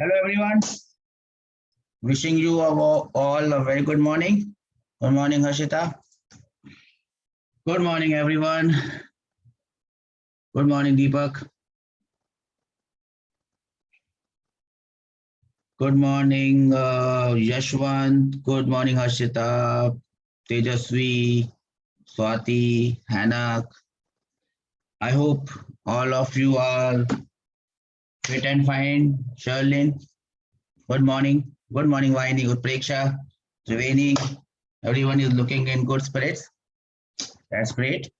Hello everyone. Wishing you all a very good morning. Good morning, Harshita. Good morning, everyone. Good morning, Deepak. Good morning, Yashwant. Good morning, Harshita, Tejasvi, Swati, Hanak. I hope all of you are fit and fine. Sherlin, good morning. Good morning, Vaini, Utpreksha, Triveni. Everyone is looking in good spirits. That's great.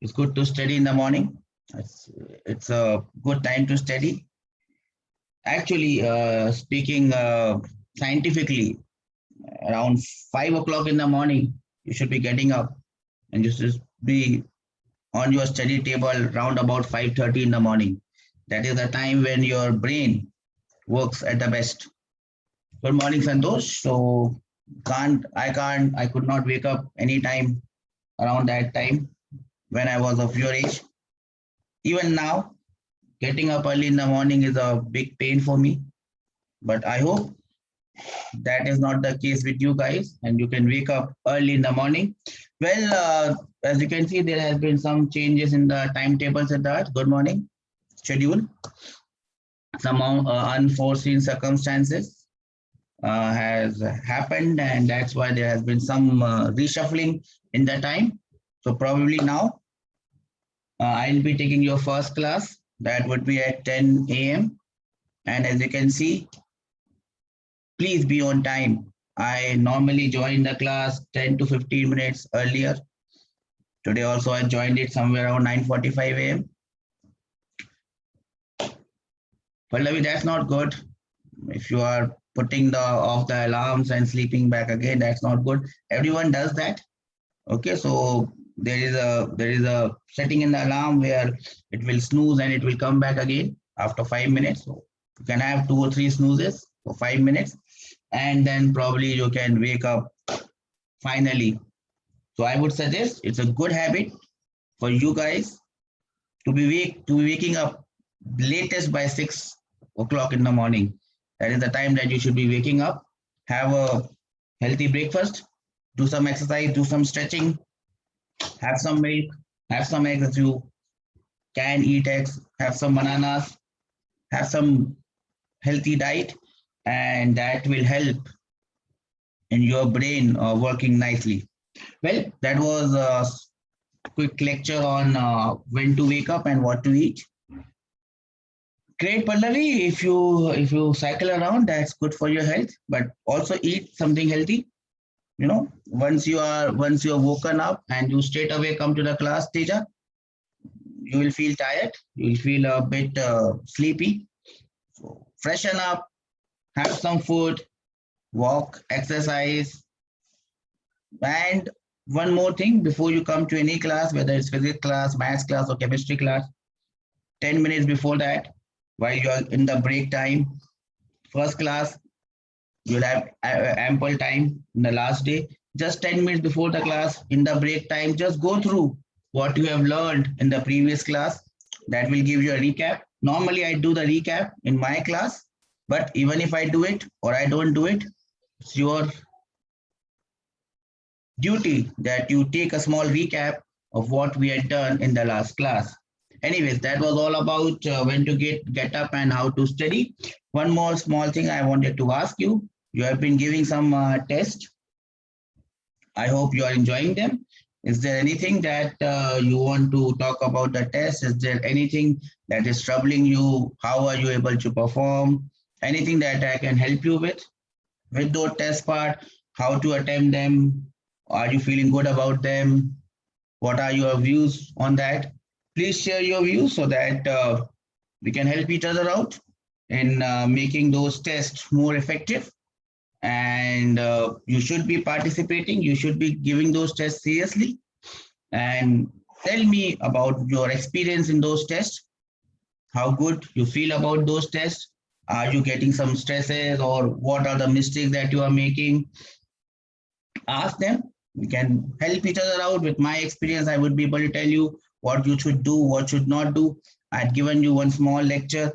It's good to study in the morning. It's, it's a good time to study. Actually, speaking scientifically, around 5 o'clock in the morning, you should be getting up and you should be on your study table round about 5:30 in the morning. That is the time when your brain works at the best. Good morning, Santosh. So I could not wake up anytime around that time when I was of your age. Even now, getting up early in the morning is a big pain for me, but I hope that is not the case with you guys and you can wake up early in the morning. Well, as you can see, there has been some changes in the timetables at that. Good morning schedule. Some unforeseen circumstances has happened, and that's why there has been some reshuffling in the time. So probably now I'll be taking your first class. That would be at 10 a.m. And as you can see, please be on time. I normally join the class 10 to 15 minutes earlier. Today also I joined it somewhere around 9:45 a.m. Pallavi, that's not good. If you are putting the off the alarms and sleeping back again, that's not good. Everyone does that. Okay, so there is a setting in the alarm where it will snooze and it will come back again after 5 minutes. So you can have 2 or 3 snoozes for 5 minutes, and then probably you can wake up finally. So I would suggest it's a good habit for you guys to be waking up latest by 6 o'clock in the morning. That is the time that you should be waking up. Have a healthy breakfast, do some exercise, do some stretching, have some milk, have some eggs if you can eat eggs, have some bananas, have some healthy diet, and that will help in your brain working nicely. Well, that was a quick lecture on when to wake up and what to eat. Great, Pallavi. If you cycle around, that's good for your health. But also eat something healthy. Once you are woken up and you straight away come to the class, Teja, you will feel tired. You will feel a bit sleepy. So freshen up, have some food, walk, exercise, and one more thing before you come to any class, whether it's physics class, maths class, or chemistry class, 10 minutes before that, while you are in the break time, first class, you'll have ample time in the last day. Just 10 minutes before the class, in the break time, just go through what you have learned in the previous class. That will give you a recap. Normally, I do the recap in my class, but even if I do it or I don't do it, it's your duty that you take a small recap of what we had done in the last class. Anyways, that was all about when to get up and how to study. One more small thing I wanted to ask you. You have been giving some tests. I hope you are enjoying them. Is there anything that you want to talk about the test? Is there anything that is troubling you? How are you able to perform? Anything that I can help you with those test part? How to attempt them? Are you feeling good about them? What are your views on that? Please share your views so that we can help each other out in making those tests more effective. And you should be participating. You should be giving those tests seriously. And tell me about your experience in those tests. How good you feel about those tests? Are you getting some stresses, or what are the mistakes that you are making? Ask them. We can help each other out. With my experience, I would be able to tell you what you should do, what should not do. I'd given you one small lecture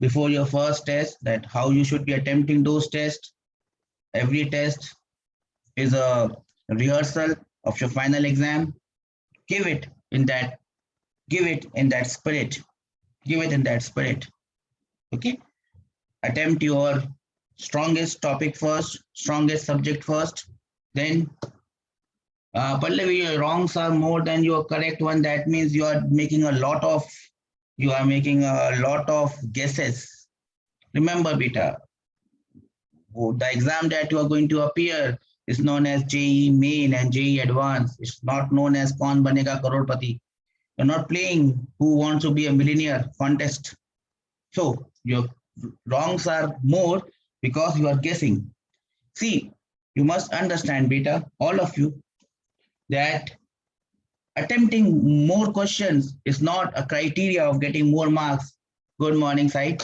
before your first test, that how you should be attempting those tests. Every test is a rehearsal of your final exam. Give it in that, give it in that spirit. Give it in that spirit. Okay. Attempt your strongest topic first, strongest subject first. Then, Pallavi, your wrongs are more than your correct one. That means you are making a lot of guesses. Remember, beta, the exam that you are going to appear is known as JEE Main and JEE Advanced. It's not known as Kaun Banega Crorepati. You're not playing Who Wants to Be a Millionaire contest. So your wrongs are more because you are guessing. See, you must understand, beta, all of you, that attempting more questions is not a criteria of getting more marks. Good morning, Sai.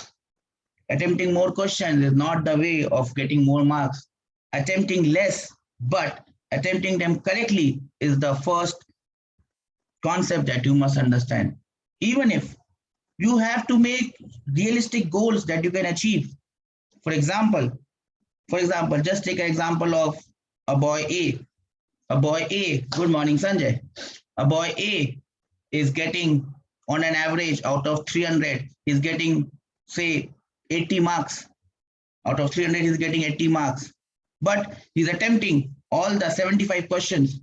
Attempting more questions is not the way of getting more marks. Attempting less, but attempting them correctly is the first concept that you must understand. Even if you have to make realistic goals that you can achieve. For example, just take an example of a boy A. A boy A, good morning, Sanjay. A boy A is getting on an average out of 300, he's getting say 80 marks. Out of 300, he's getting 80 marks. But he's attempting all the 75 questions.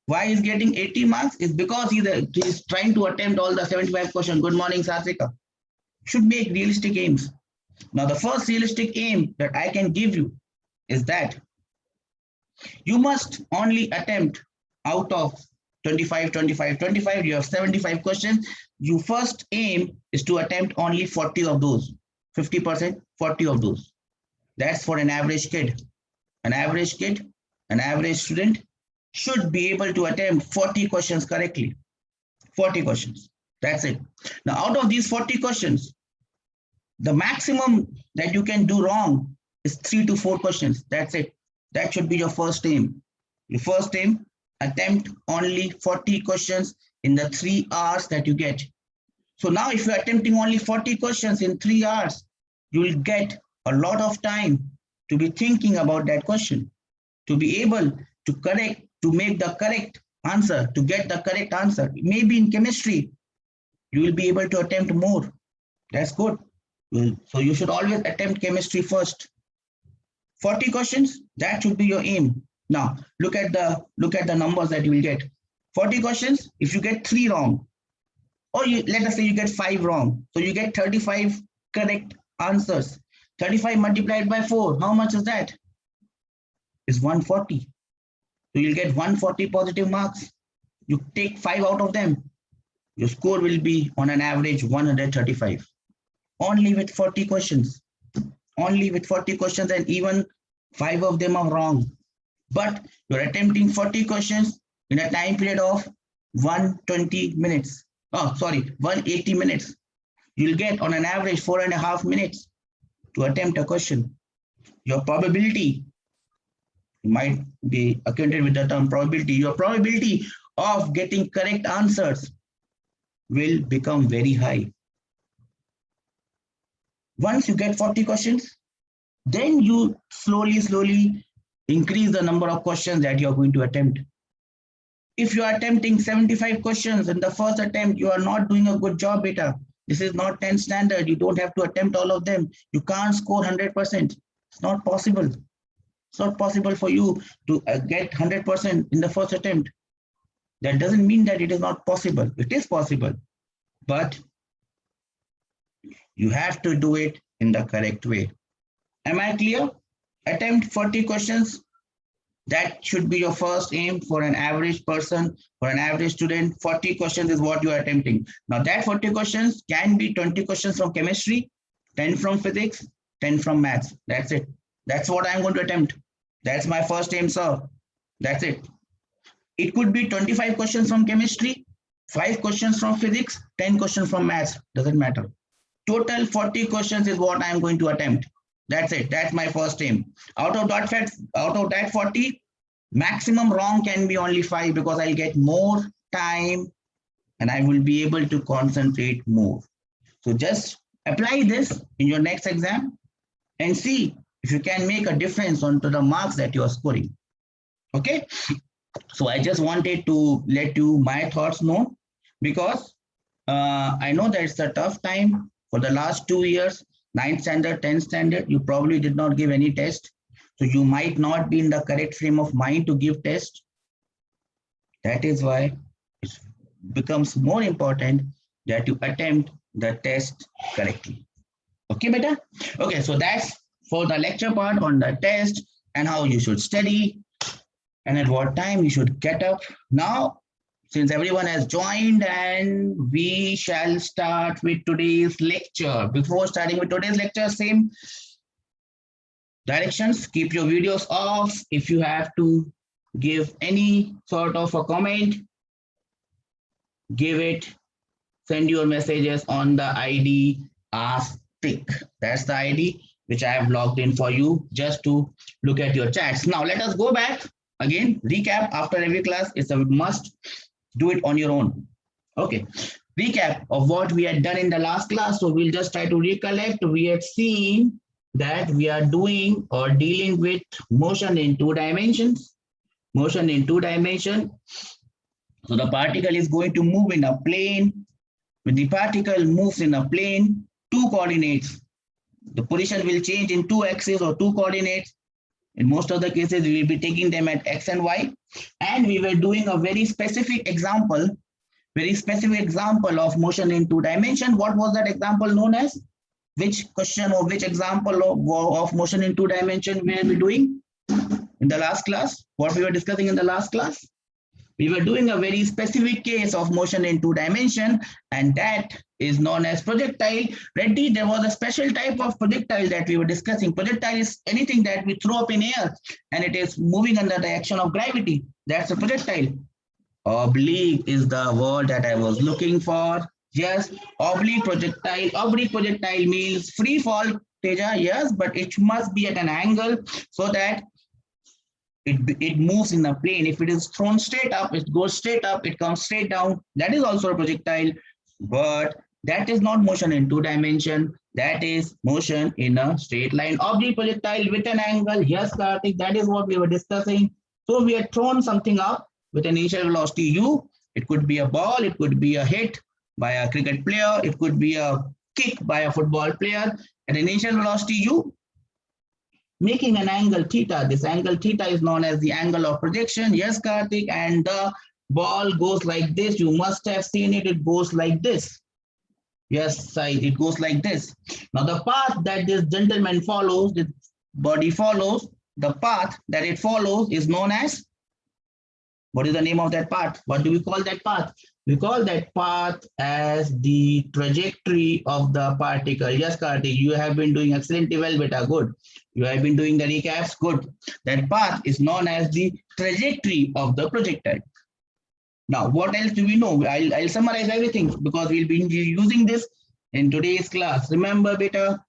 Why he's getting 80 marks is because he's trying to attempt all the 75 questions. Good morning, Sasika. Should make realistic aims. Now, the first realistic aim that I can give you is that you must only attempt out of 25, 25, 25, you have 75 questions. Your first aim is to attempt only 40 of those, 50%, 40 of those. That's for an average kid. An average kid, an average student should be able to attempt 40 questions correctly. 40 questions. That's it. Now, out of these 40 questions, the maximum that you can do wrong is 3 to 4 questions. That's it. That should be your first aim. Your first aim, attempt only 40 questions in the 3 hours that you get. So now if you're attempting only 40 questions in 3 hours, you will get a lot of time to be thinking about that question, to be able to correct, to make the correct answer, to get the correct answer. Maybe in chemistry, you will be able to attempt more. That's good. So you should always attempt chemistry first. 40 questions, that should be your aim. Now, look at the numbers that you will get. 40 questions, if you get 3 wrong, or let us say you get 5 wrong, so you get 35 correct answers. 35 multiplied by 4, how much is that? It's 140. So you'll get 140 positive marks. You take 5 out of them, your score will be on an average 135. Only with 40 questions. Only with 40 questions, and even 5 of them are wrong. But you're attempting 40 questions in a time period of 120 minutes. 180 minutes. You'll get on an average 4.5 minutes to attempt a question. Your probability, you might be acquainted with the term probability, your probability of getting correct answers will become very high. Once you get 40 questions, then you slowly increase the number of questions that you're going to attempt. If you are attempting 75 questions in the first attempt, you are not doing a good job, beta. This is not 10 standard. You don't have to attempt all of them. You can't score 100%. It's not possible. It's not possible for you to get 100% in the first attempt. That doesn't mean that it is not possible. It is possible, but you have to do it in the correct way. Am I clear? Attempt 40 questions. That should be your first aim for an average person, for an average student. 40 questions is what you are attempting. Now that 40 questions can be 20 questions from chemistry, 10 from physics, 10 from maths. That's it. That's what I'm going to attempt. That's my first aim, sir. That's it. It could be 25 questions from chemistry, 5 questions from physics, 10 questions from maths. Doesn't matter. Total 40 questions is what I'm going to attempt. That's it. That's my first aim. Out of that 40, maximum wrong can be only 5 because I'll get more time and I will be able to concentrate more. So just Apply this in your next exam and see if you can make a difference onto the marks that you are scoring. Okay, so I just wanted to let you my thoughts know, because I know that it's a tough time for the last 2 years, 9th standard, 10th standard, you probably did not give any test. So you might not be in the correct frame of mind to give test. That is why it becomes more important that you attempt the test correctly. Okay, beta? Okay, so that's for the lecture part on the test and how you should study and at what time you should get up. Now, since everyone has joined, and we shall start with today's lecture. Before starting with today's lecture, same directions, keep your videos off. If you have to give any sort of a comment, give it, send your messages on the ID AskTik. That's the ID which I have logged in for you just to look at your chats. Now let us go back again, recap after every class. It's a must, do it on your own. Okay, recap of what we had done in the last class. So we'll just try to recollect. We had seen that we are doing or dealing with motion in 2 dimensions. Motion in 2 dimensions. So the particle is going to move in a plane. When the particle moves in a plane, 2 coordinates, the position will change in 2 axes or 2 coordinates. In most of the cases, we will be taking them at X and Y. And we were doing a very specific example of motion in 2 dimensions. What was that example known as? Which question or which example of motion in 2 dimensions were we doing in the last class? What we were discussing in the last class? We were doing a very specific case of motion in 2 dimensions, and that is known as projectile. Reddy, there was a special type of projectile that we were discussing. Projectile is anything that we throw up in air and it is moving under the action of gravity. That's a projectile. Oblique is the word that I was looking for. Yes, oblique projectile. Oblique projectile means free fall, Teja, yes, but it must be at an angle so that it moves in a plane. If it is thrown straight up, it goes straight up, it comes straight down. That is also a projectile, but that is not motion in 2 dimensions. That is motion in a straight line. Oblique projectile with an angle. Yes, Karthik, that is what we were discussing. So we had thrown something up with an initial velocity u. It could be a ball, it could be a hit by a cricket player, it could be a kick by a football player at an initial velocity u, making an angle theta. This angle theta is known as the angle of projection. Yes, Karthik, and the ball goes like this. You must have seen it. It goes like this. Yes, it goes like this. Now the path that this gentleman follows, this body follows, the path that it follows is known as, what is the name of that path? What do we call that path? We call that path as the trajectory of the particle. Yes, Karthik, you have been doing excellently well, beta. Good. You have been doing the recaps. Good. That path is known as the trajectory of the projectile. Now, what else do we know? I'll summarize everything because we'll be using this in today's class. Remember, beta,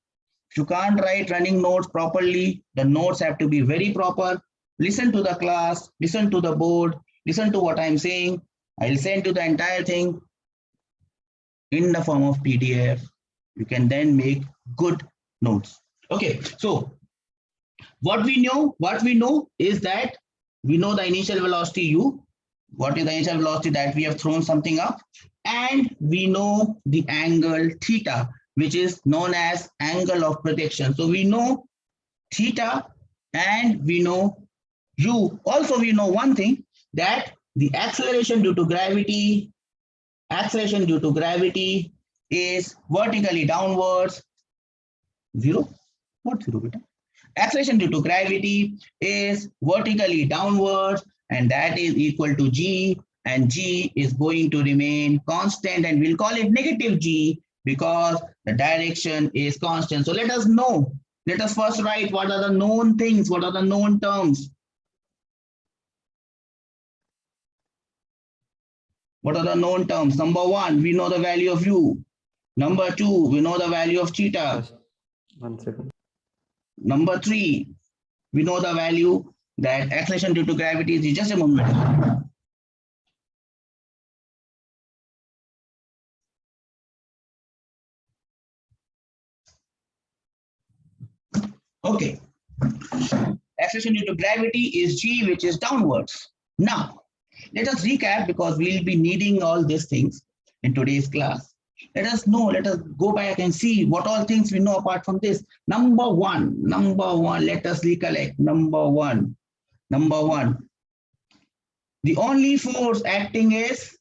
if you can't write running notes properly, the notes have to be very proper. Listen to the class, listen to the board, listen to what I'm saying. I'll send you the entire thing in the form of PDF. You can then make good notes. Okay, so what we know is that we know the initial velocity u. What is the initial velocity that we have thrown something up? And we know the angle theta, which is known as angle of projection. So we know theta and we know u. Also, we know one thing, that the acceleration due to gravity is vertically downwards. Zero? What zero, beta? Acceleration due to gravity is vertically downwards, and that is equal to g, and g is going to remain constant, and we'll call it negative g because the direction is constant. So let us know. Let us first write what are the known things, what are the known terms. What are the known terms? Number 1, we know the value of u. Number 2, we know the value of theta. 1 second. Number 3, we know the value that acceleration due to gravity is just a moment. Okay. Acceleration due to gravity is g, which is downwards. Now, let us recap because we'll be needing all these things in today's class. Let us go back and see what all things we know apart from this. Number one, let us recollect. Number one, the only force acting is,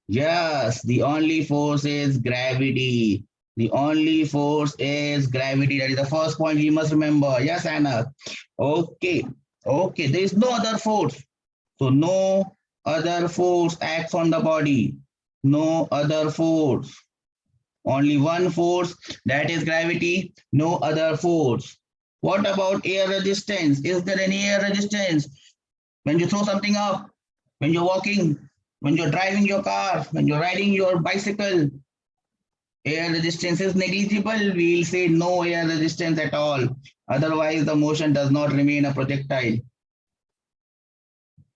yes, the only force is gravity. The only force is gravity. That is the first point we must remember. Yes, Anna. Okay. Okay. There is no other force. So no other force acts on the body. No other force. Only one force, that is gravity. No other force. What about air resistance? Is there any air resistance? When you throw something up, when you're walking, when you're driving your car, when you're riding your bicycle, air resistance is negligible. We'll say no air resistance at all. Otherwise, the motion does not remain a projectile.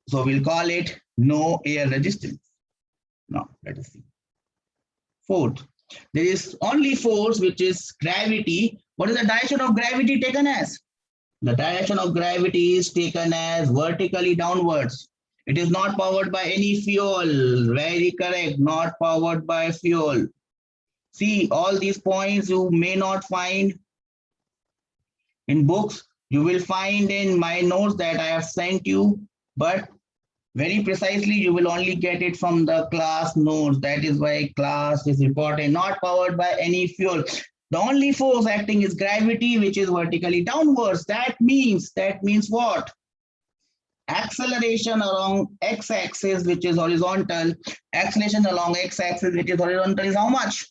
So we'll call it no air resistance. Now, let us see. Fourth, there is only force, which is gravity. What is the direction of gravity taken as? The direction of gravity is taken as vertically downwards. It is not powered by any fuel. Very correct. Not powered by fuel. See, all these points you may not find in books. You will find in my notes that I have sent you, but very precisely, you will only get it from the class notes. That is why class is important. Not powered by any fuel. The only force acting is gravity, which is vertically downwards. That means what? Acceleration along x-axis, which is horizontal. Acceleration along x-axis, which is horizontal, is how much?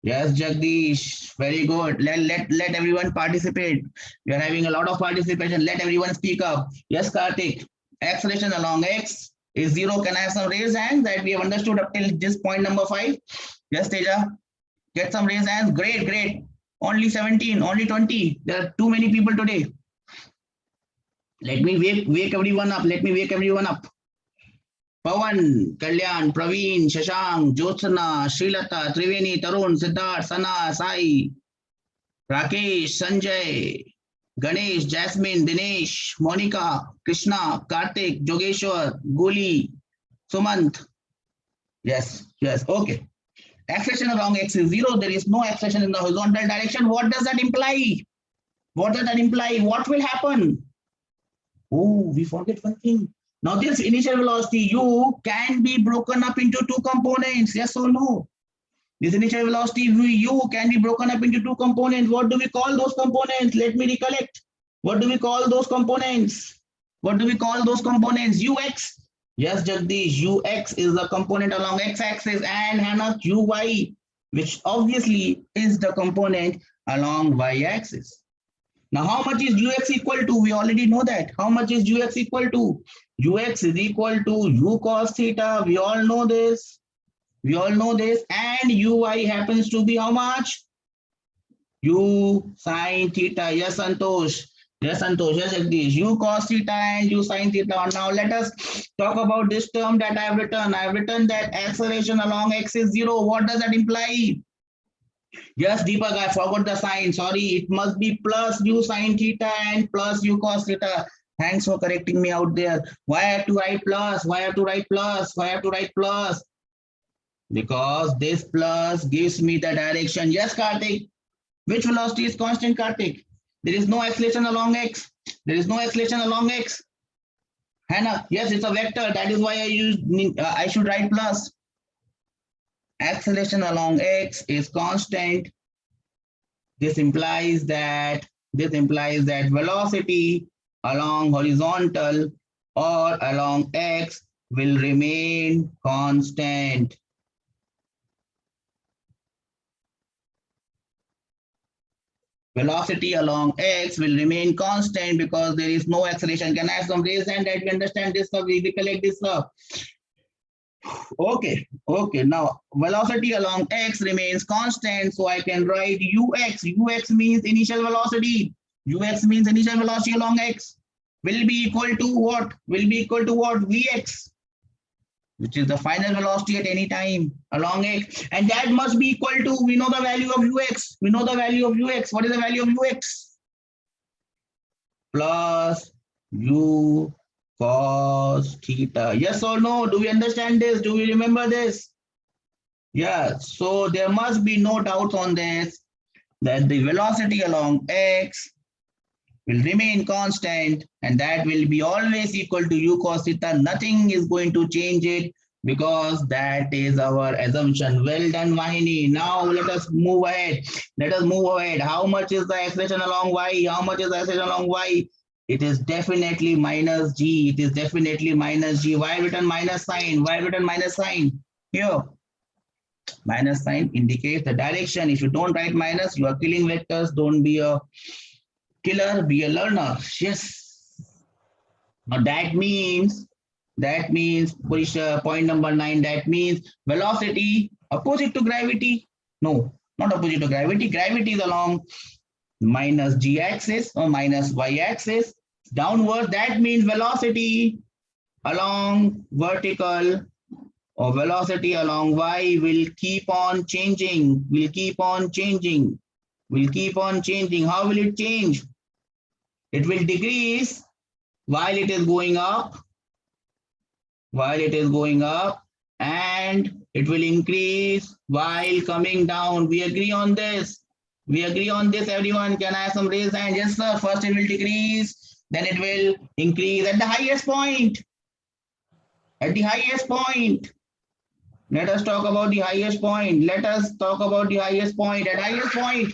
Yes, Jagdish, very good. Let everyone participate. We are having a lot of participation. Let everyone speak up. Yes, Karthik. Acceleration along x is 0. Can I have some raised hands that we have understood up till this point number 5? Yes, Teja. Get some raised hands. Great, great. Only 17, only 20. There are too many people today. Let me wake everyone up. Pawan, Kalyan, Praveen, Shashank, Jyotsna, Srilata, Triveni, Tarun, Siddharth, Sana, Sai, Rakesh, Sanjay, Ganesh, Jasmine, Dinesh, Monica, Krishna, Karthik, Jogeshwar, Guli, Sumant. Yes, okay. Acceleration along x is 0. There is no acceleration in the horizontal direction. What does that imply? What will happen? Oh, we forget one thing. Now this initial velocity u can be broken up into two components. Yes or no? This initial velocity u can be broken up into two components. What do we call those components? Let me recollect. What do we call those components? Ux. Yes, Jagdish. Ux is the component along x-axis, and Hannah uy, which obviously is the component along y-axis. Now, how much is ux equal to? We already know that. How much is ux equal to? Ux is equal to u cos theta. We all know this. And uy happens to be how much? U sin theta. Yes, Santosh. Yes, Jagdish. U cos theta and u sin theta. Now, let us talk about this term that I have written. I have written that acceleration along x is 0. What does that imply? Yes, Deepak, I forgot the sign. Sorry, it must be plus u sin theta and plus u cos theta. Thanks for correcting me out there. Why I have to write plus? Because this plus gives me the direction. Yes, Karthik. Which velocity is constant, Karthik? There is no acceleration along x. Hannah, yes, it's a vector. That is why I should write plus. Acceleration along x is constant. This implies that velocity along horizontal or along x will remain constant. Velocity along x will remain constant because there is no acceleration. Can I have some raised hand that we understand this stuff? We recollect this stuff. Okay. Now velocity along x remains constant, so I can write ux. Ux means initial velocity. Along x will be equal to what? Vx. which is the final velocity at any time along x, and that must be equal to, we know the value of ux. We know the value of ux. What is the value of ux? Plus u cos theta. Yes or no? Do we understand this? Do we remember this? Yeah. So there must be no doubt on this, that the velocity along x will remain constant, and that will be always equal to u cos theta. Nothing is going to change it, because that is our assumption. Well done, Vahini. Now let us move ahead. Let us move ahead. How much is the acceleration along y? How much is the acceleration along y? It is definitely minus g. It is definitely minus g. Why written minus sign? Why written minus sign? Here, minus sign indicates the direction. If you don't write minus, you are killing vectors. Don't be a killer, be a learner. Yes. Now that means point number 9, that means velocity opposite to gravity. No, not opposite to gravity. Gravity is along minus g axis or minus y axis downward. That means velocity along vertical or velocity along y will keep on changing, will keep on changing, will keep on changing. How will it change? It will decrease while it is going up, and it will increase while coming down. We agree on this. We agree on this, everyone. Can I have some raised hand? Yes, sir. First it will decrease, then it will increase at the highest point. At the highest point. Let us talk about the highest point. Let us talk about the highest point. At highest point,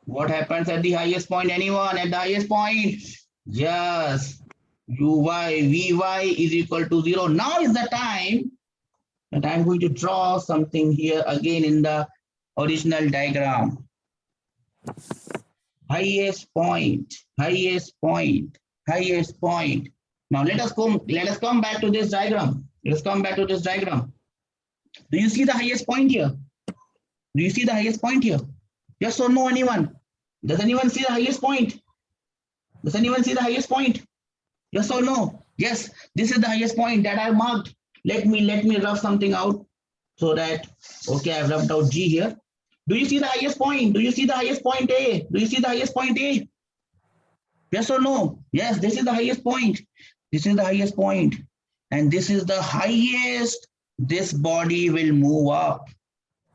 what happens at the highest point? Anyone at the highest point? Yes, vy is equal to 0. Now is the time that I'm going to draw something here again in the original diagram. Highest point, highest point, highest point. Now let us come back to this diagram. Let's come back to this diagram. Do you see the highest point here? Do you see the highest point here? Yes or no, anyone? Does anyone see the highest point? Does anyone see the highest point? Yes or no? Yes, this is the highest point that I marked. Let me rough something out so that, okay, I've roughed out G here. Do you see the highest point? Do you see the highest point A? Do you see the highest point A? Yes or no? Yes, this is the highest point. This is the highest point. And this is the highest. This body will move up.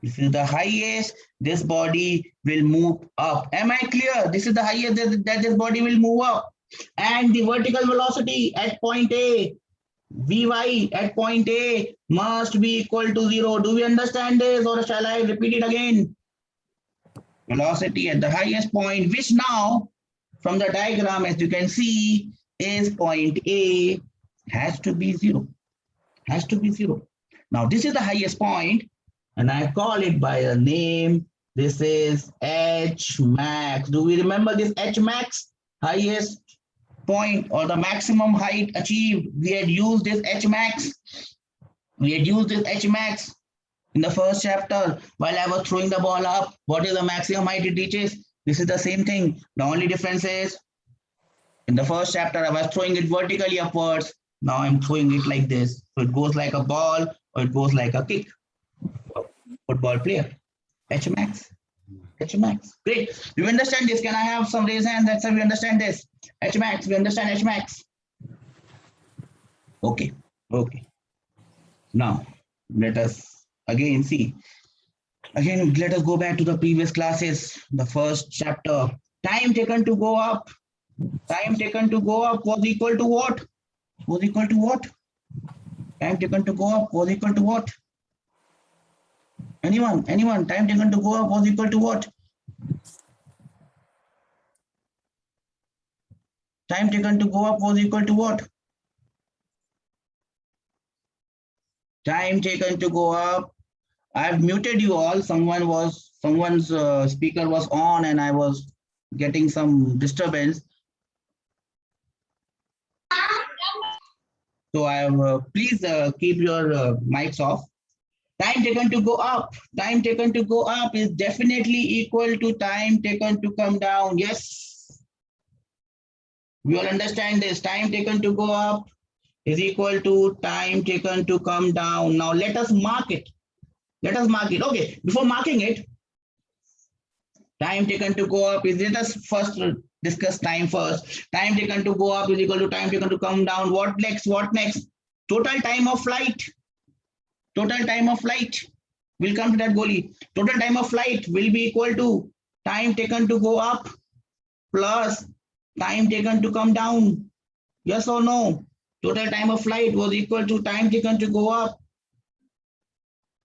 This is the highest. This body will move up. Am I clear? This is the highest that this body will move up. And the vertical velocity at point A, Vy at point A must be equal to 0. Do we understand this, or shall I repeat it again? Velocity at the highest point, which now from the diagram, as you can see, is point A, has to be 0. Has to be 0. Now this is the highest point, and I call it by a name. This is H max. Do we remember this H max? Highest point or the maximum height achieved. We had used this H max. We had used this H max in the first chapter while I was throwing the ball up. What is the maximum height it reaches? This is the same thing. The only difference is in the first chapter I was throwing it vertically upwards. Now I'm throwing it like this. So it goes like a ball or it goes like a kick. Football player. H max. H max. Great. Do you understand this? Can I have some raise hands? That's how we understand this. H max. We understand H max. Okay. Okay. Now let us again see. Again, let us go back to the previous classes. The first chapter. Time taken to go up. Time taken to go up was equal to what? Was equal to what? Time taken to go up was equal to what? Anyone? Anyone? Time taken to go up was equal to what? Time taken to go up was equal to what? Time taken to go up. I've muted you all. Someone's speaker was on and I was getting some disturbance. So I have please keep your mics off. Time taken to go up. Time taken to go up is definitely equal to time taken to come down. Yes. We all understand this. Time taken to go up is equal to time taken to come down. Now let us mark it. Let us mark it. Okay, before marking it, time taken to go up is, let us first discuss time first. Time taken to go up is equal to time taken to come down. What next? What next? Total time of flight. Total time of flight. We'll come to that, Goli. Total time of flight will be equal to time taken to go up plus time taken to come down. Yes or no? Total time of flight was equal to time taken to go up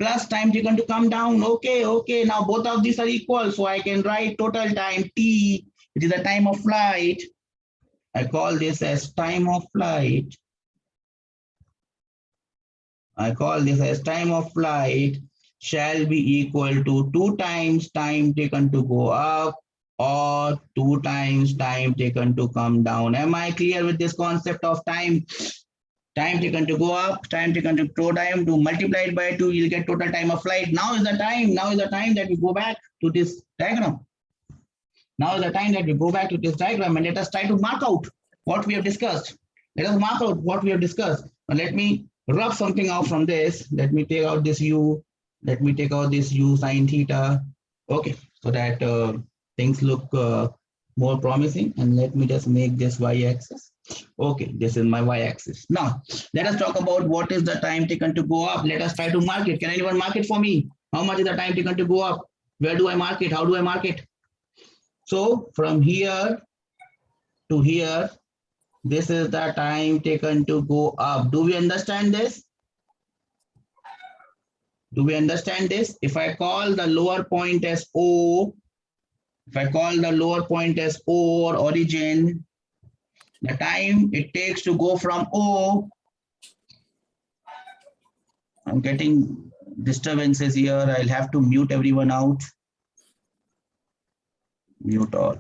plus time taken to come down. Okay, okay. Now both of these are equal. So I can write total time T, it is the time of flight. I call this as time of flight. I call this as time of flight shall be equal to 2 times time taken to go up or 2 times time taken to come down. Am I clear with this concept of time? Time taken to go up, time taken to go down, to multiply it by 2, you'll get total time of flight. Now is the time that we go back to this diagram. Now is the time that we go back to this diagram and let us try to mark out what we have discussed. Let us mark out what we have discussed. Now let me rub something out from this. Let me take out this u. Let me take out this u sine theta. Okay, so that things look more promising. And let me just make this y-axis. Okay, this is my y-axis. Now, let us talk about what is the time taken to go up. Let us try to mark it. Can anyone mark it for me? How much is the time taken to go up? Where do I mark it? How do I mark it? So from here to here, this is the time taken to go up. Do we understand this? Do we understand this? If I call the lower point as O, if I call the lower point as O or origin, the time it takes to go from O, I'm getting disturbances here. I'll have to mute everyone out. Mute all.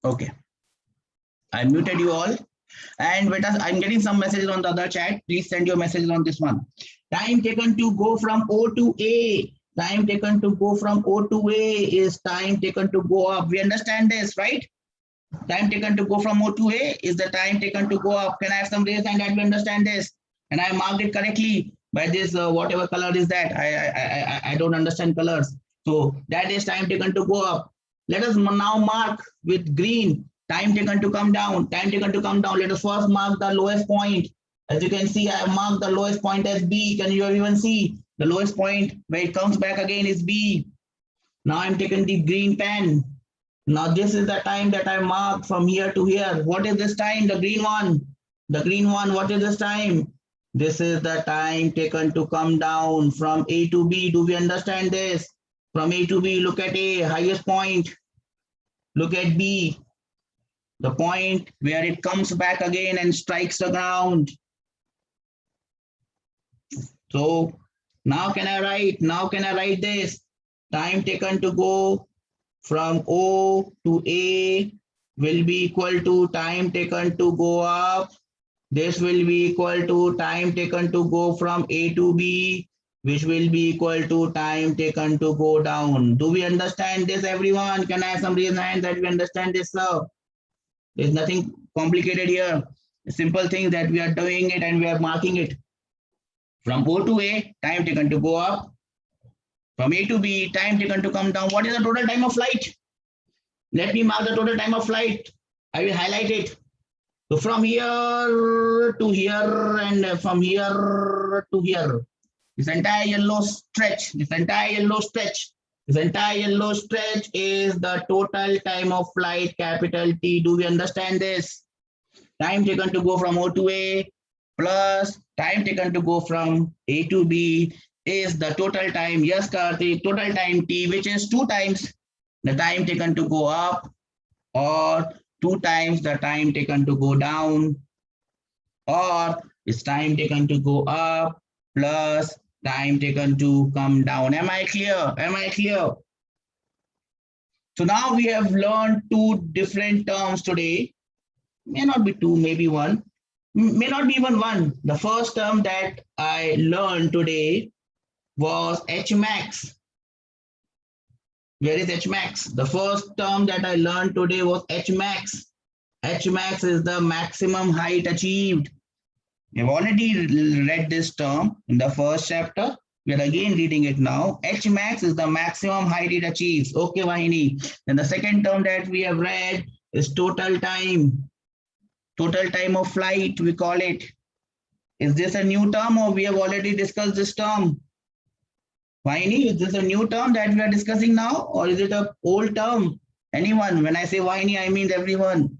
Okay. I muted you all. And with us, I'm getting some messages on the other chat. Please send your messages on this one. Time taken to go from O to A. Time taken to go from O to A is time taken to go up. We understand this, right? Time taken to go from O to A is the time taken to go up. Can I have some raise hand that we understand this? And I marked it correctly by this whatever color is that. I don't understand colors. So that is time taken to go up. Let us now mark with green time taken to come down. Time taken to come down. Let us first mark the lowest point. As you can see, I have marked the lowest point as B. Can you even see the lowest point where it comes back again is B. Now I'm taking the green pen. Now this is the time that I marked from here to here. What is this time? The green one. The green one, what is this time? This is the time taken to come down from A to B. Do we understand this? From A to B, look at A, highest point. Look at B, the point where it comes back again and strikes the ground. So now can I write this? Time taken to go from O to A will be equal to time taken to go up. This will be equal to time taken to go from A to B, which will be equal to time taken to go down. Do we understand this, everyone? Can I have some raise hand that we understand this, sir? There's nothing complicated here. A simple thing that we are doing it and we are marking it. From O to A, time taken to go up. From A to B, time taken to come down. What is the total time of flight? Let me mark the total time of flight. I will highlight it. So from here to here and from here to here, this entire yellow stretch, is the total time of flight, capital T. Do we understand this? Time taken to go from O to A plus time taken to go from A to B is the total time, yes, Karthi, total time T, which is 2 times the time taken to go up or 2 times the time taken to go down, or it's time taken to go up plus time taken to come down. Am I clear? Am I clear? So now we have learned 2 different terms today. May not be 2, maybe 1. May not be even 1. The first term that I learned today was Hmax. Where is Hmax? The first term that I learned today was Hmax. H max is the maximum height achieved. We've already read this term in the first chapter. We are again reading it now. H max is the maximum height it achieves. Okay, Vahini. Then the second term that we have read is total time. Total time of flight, we call it. Is this a new term or we have already discussed this term? Vahini, is this a new term that we are discussing now or is it an old term? Anyone? When I say Vahini, I mean everyone.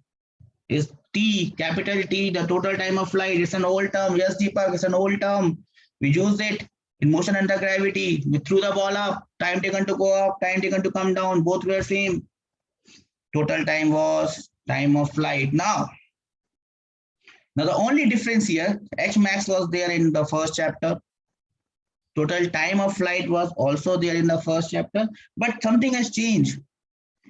Is T, capital T, the total time of flight? It's an old term. Yes, Deepak, it's an old term. We use it in motion under gravity. We threw the ball up, time taken to go up, time taken to come down. Both were same. Total time was time of flight. Now the only difference here, H max was there in the first chapter. Total time of flight was also there in the first chapter, but something has changed.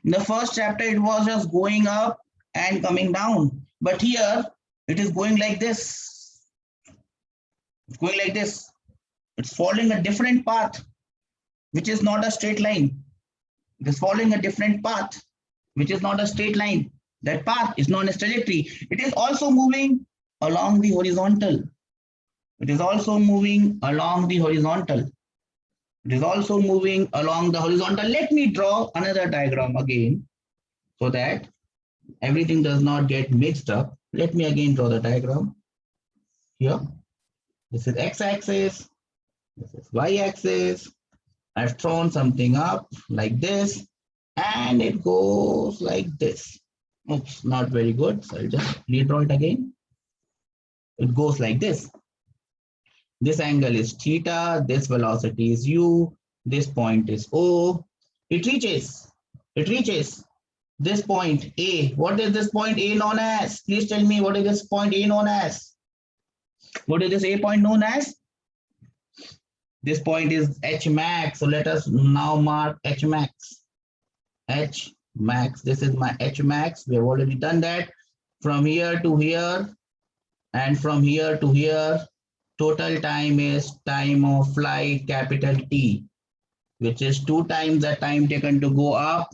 In the first chapter, it was just going up and coming down. But here, it is going like this. It's going like this. It's following a different path, which is not a straight line. It is following a different path, which is not a straight line. That path is not a trajectory. It is also moving along the horizontal. It is also moving along the horizontal. It is also moving along the horizontal. Let me draw another diagram again so that everything does not get mixed up. Let me again draw the diagram here. This is x-axis, this is y-axis. I've thrown something up like this, and it goes like this. Oops, not very good. So I'll just redraw it again. It goes like this. This angle is theta, this velocity is u, this point is O. It reaches this point A. What is this point A known as? Please tell me, what is this point A known as? What is this A point known as? This point is H max. So let us now mark H max. H max. This is my H max. We have already done that. From here to here and from here to here, total time is time of flight, capital T, which is 2 times the time taken to go up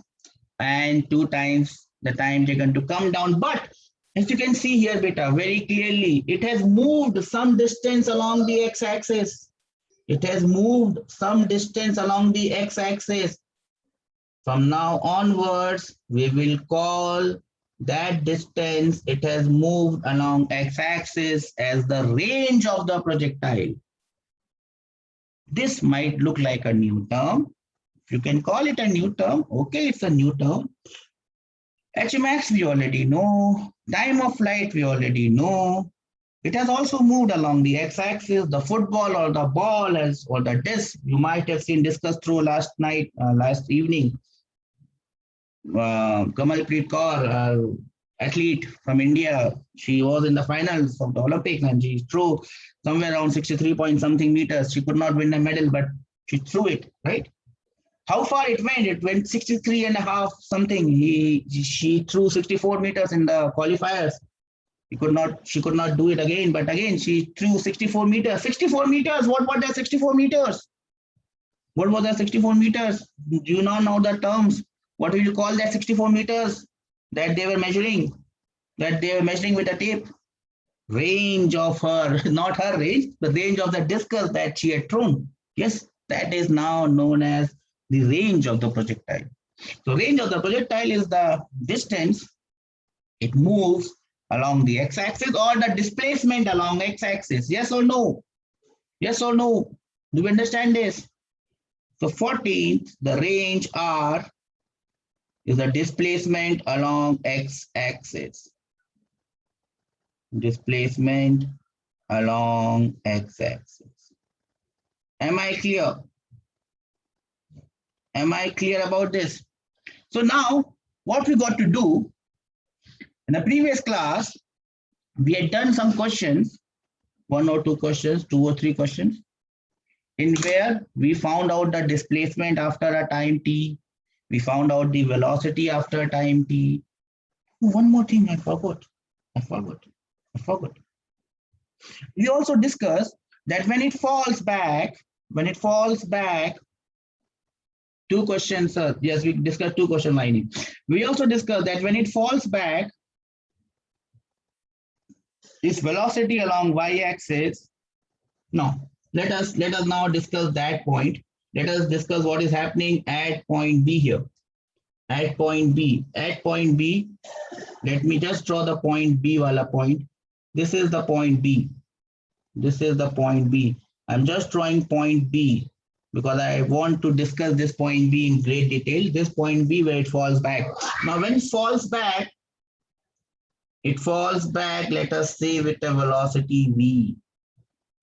and 2 times the time taken to come down. But as you can see here, beta, very clearly, it has moved some distance along the x-axis. It has moved some distance along the x-axis. From now onwards, we will call that distance it has moved along x-axis as the range of the projectile. This might look like a new term. If you can call it a new term, okay, it's a new term. H max we already know. Time of flight we already know. It has also moved along the x-axis. The football or the ball has, or the disc, you might have seen discussed through last evening. Kamalpreet Kaur, athlete from India, she was in the finals of the Olympics and she threw somewhere around 63 point something meters. She could not win a medal, but she threw it, right? How far it went? It went 63 and a half something. She threw 64 meters in the qualifiers. She could not do it again, but again, she threw 64 meters. 64 meters, what were that 64 meters? What was that 64 meters? Do you now know the terms? What will you call that 64 meters that they were measuring? That they were measuring with a tape? Range of her, not her range, the range of the discus that she had thrown. Yes, that is now known as the range of the projectile. So range of the projectile is the distance it moves along the x-axis or the displacement along x-axis. Yes or no? Yes or no? Do you understand this? So 14th, the range R is the displacement along x-axis. Displacement along x-axis. Am I clear? Am I clear about this? So now what we got to do, in the previous class, we had done some questions, 1 or 2 questions, 2 or 3 questions, in where we found out the displacement after a time t, we found out the velocity after a time t. One more thing I forgot. We also discussed that when it falls back, 2 questions, yes, we discussed 2 question lining. We also discussed that when it falls back, this velocity along y-axis. Now, let us now discuss that point. Let us discuss what is happening at point B here. At point B. At point B, let me just draw the point B wala point. This is the point B. This is the point B. I'm just drawing point B because I want to discuss this point B in great detail. This point B where it falls back. Now, when it falls back, let us say, with a velocity V.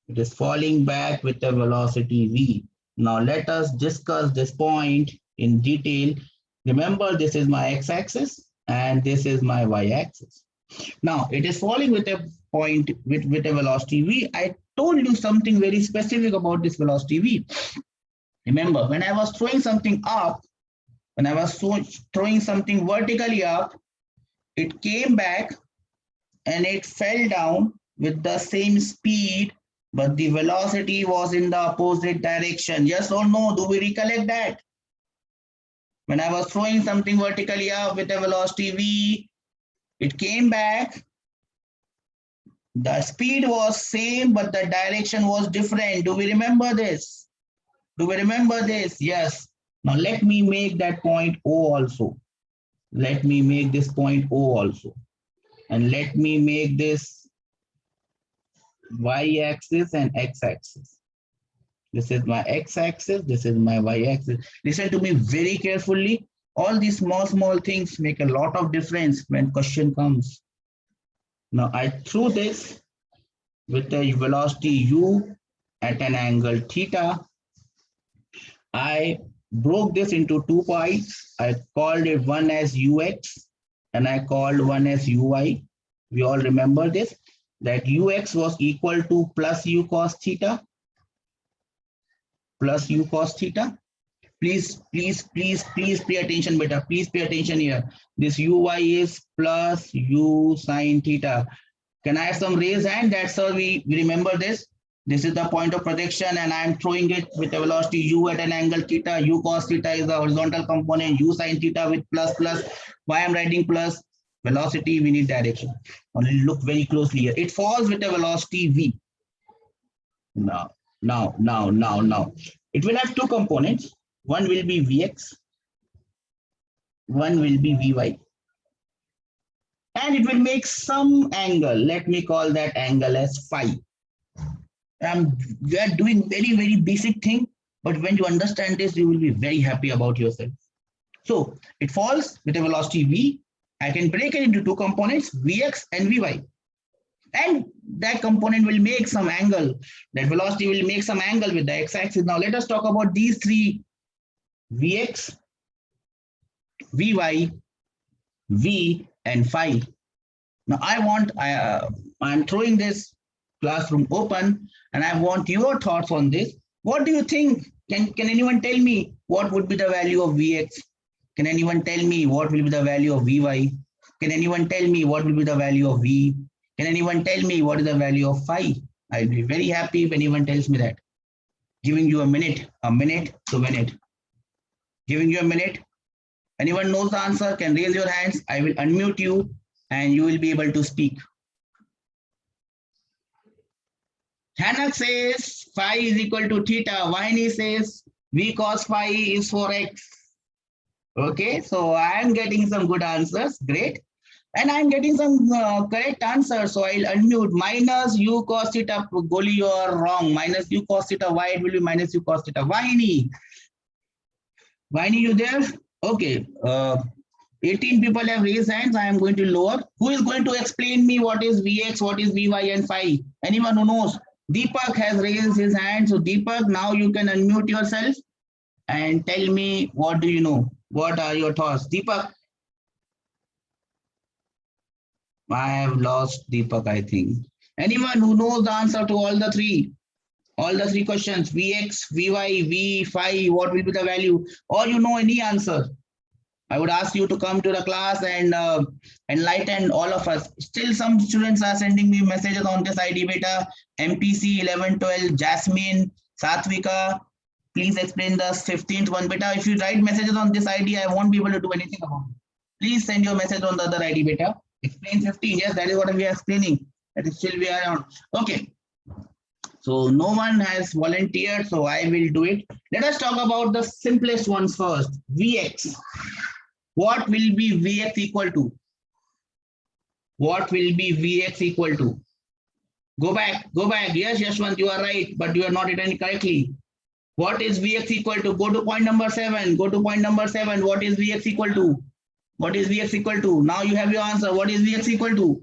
It is falling back with a velocity V. Now, let us discuss this point in detail. Remember, this is my x-axis and this is my y-axis. Now, it is falling with a point with a velocity V. I told you something very specific about this velocity V. Remember, when I was throwing something up, when I was throwing something vertically up, it came back and it fell down with the same speed, but the velocity was in the opposite direction. Yes or no? Do we recollect that? When I was throwing something vertically up with a velocity V, it came back. The speed was same, but the direction was different. Do we remember this? Do we remember this? Yes. Now let me make that point O also. Let me make this point O also. And let me make this y-axis and x-axis. This is my x-axis, this is my y-axis. Listen to me very carefully. All these small things make a lot of difference when question comes. Now I threw this with a velocity u at an angle theta. I broke this into two parts. I called it one as ux and I called one as uy. We all remember this, that ux was equal to plus u cos theta. Plus u cos theta. Please pay attention, beta. Please pay attention here. This uy is plus u sin theta. Can I have some raised hand? That, sir, we remember this. This is the point of projection and I am throwing it with a velocity u at an angle theta. U cos theta is the horizontal component. U sin theta with plus. Why I'm writing plus? Velocity, we need direction. Only look very closely here. It falls with a velocity v. Now. It will have two components. One will be Vx, one will be Vy. And it will make some angle. Let me call that angle as phi. We are doing very basic thing, but when you understand this, you will be very happy about yourself. So it falls with a velocity V. I can break it into two components, Vx and Vy. And that component will make some angle. That velocity will make some angle with the x-axis. Now let us talk about these three: Vx, Vy, V, and phi. Now I'm throwing this classroom open and I want your thoughts on this. What do you think? Can anyone tell me what would be the value of Vx? Can anyone tell me what will be the value of Vy? Can anyone tell me what will be the value of V? Can anyone tell me what is the value of phi? I'll be very happy if anyone tells me that. Giving you a minute to win it. Giving you a minute. Anyone knows the answer can raise your hands. I will unmute you and you will be able to speak. Hanak says phi is equal to theta. Vahini says V cos phi is 4x. Okay, so I am getting some good answers. Great. And I'm getting some correct answers. So I'll unmute. Minus u cos theta. Goli, you are wrong. Minus u cos theta. Why it will be minus u cos theta? Vahini, you there? Okay. 18 people have raised hands. I am going to lower. Who is going to explain me what is Vx, what is Vy and phi? Anyone who knows? Deepak has raised his hand. So Deepak, now you can unmute yourself and tell me what do you know? What are your thoughts? Deepak. I have lost Deepak, I think. Anyone who knows the answer to all the three questions, Vx, Vy, V, phi, what will be the value? Or you know any answer? I would ask you to come to the class and enlighten all of us. Still some students are sending me messages on this ID beta, MPC 1112, Jasmine, Satvika. Please explain the 15th one beta. If you write messages on this ID, I won't be able to do anything about it. Please send your message on the other ID beta. Explain 15. Yes, that is what we are explaining. That is still we are on. Okay. So no one has volunteered, so I will do it. Let us talk about the simplest ones first. Vx. What will be Vx equal to? What will be Vx equal to? Go back, go back. Yes, Yashwant, you are right, but you are not written correctly. What is Vx equal to? Go to point number 7. Go to point number 7. What is Vx equal to? What is Vx equal to? Now you have your answer. What is Vx equal to?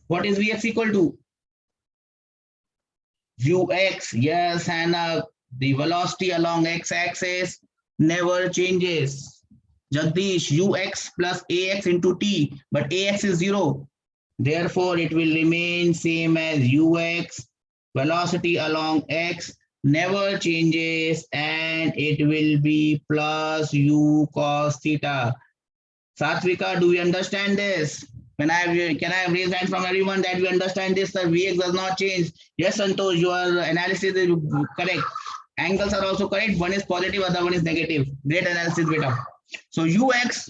What is Vx equal to? Ux. Yes, and the velocity along x-axis never changes. Jagdish, ux plus ax into t, but ax is 0. Therefore, it will remain same as ux. Velocity along x never changes, and it will be plus u cos theta. Satvika, do we understand this? Can I have raise hand from everyone that we understand this? That Vx does not change. Yes, Santosh, your analysis is correct. Angles are also correct. One is positive, other one is negative. Great analysis, beta. So ux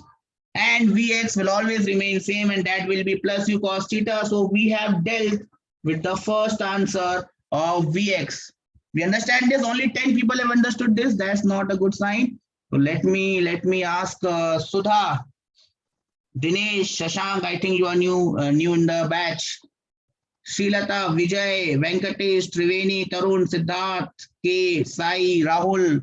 and Vx will always remain same, and that will be plus u cos theta. So we have dealt with the first answer of Vx. We understand this. Only 10 people have understood this. That's not a good sign. So let me ask Sudha, Dinesh, Shashank. I think you are new in the batch. Srilata, Vijay, Venkatesh, Triveni, Tarun, Siddharth, K, Sai, Rahul,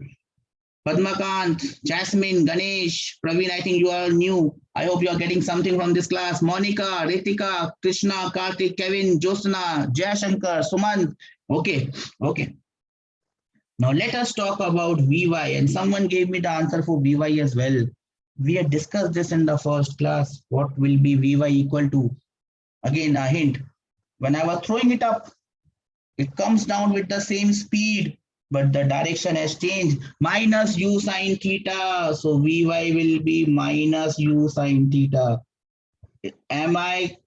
Padmakant, Jasmine, Ganesh, Praveen, I think you are new. I hope you are getting something from this class. Monica, Ritika, Krishna, Karthik, Kevin, Josna, Jayashankar, Sumant. Okay, okay. Now let us talk about Vy, and someone gave me the answer for Vy as well. We had discussed this in the first class. What will be Vy equal to? Again, a hint. When I was throwing it up, it comes down with the same speed, but the direction has changed. Minus u sine theta. So Vy will be minus u sine theta. Am I